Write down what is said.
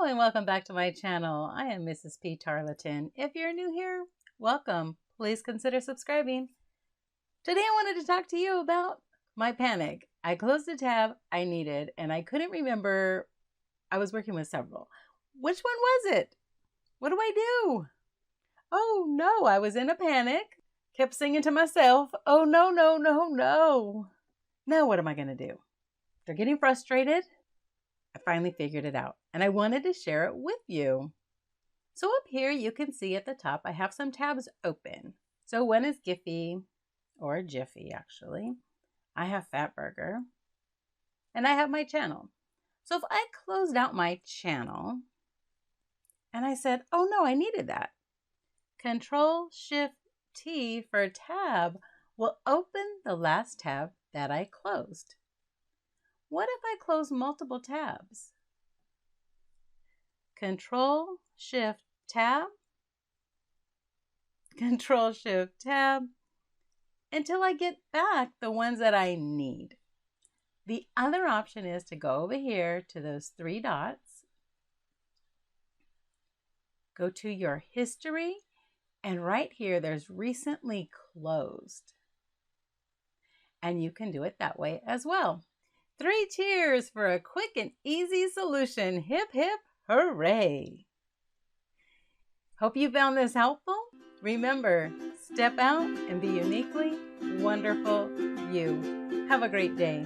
And welcome back to my channel. I am MrsPTarleton. If you're new here, welcome. Please consider subscribing. Today I wanted to talk to you about my panic. I closed a tab I needed and I couldn't remember. I was working with several. Which one was it? What do I do? Oh no, I was in a panic. Kept singing to myself, oh no, no, no, no. Now what am I going to do? They're getting frustrated. I finally figured it out and I wanted to share it with you. So up here you can see at the top I have some tabs open. So one is Giphy, or Jiffy actually. I have Fatburger and I have my channel. So if I closed out my channel and I said, oh no, I needed that. Control-Shift-T for tab will open the last tab that I closed. What if I close multiple tabs? Control-Shift-Tab, Control-Shift-Tab, until I get back the ones that I need. The other option is to go over here to those three dots, go to your history, and right here there's recently closed. And you can do it that way as well. 3 cheers for a quick and easy solution. Hip, hip, hooray. Hope you found this helpful. Remember, step out and be uniquely wonderful you. Have a great day.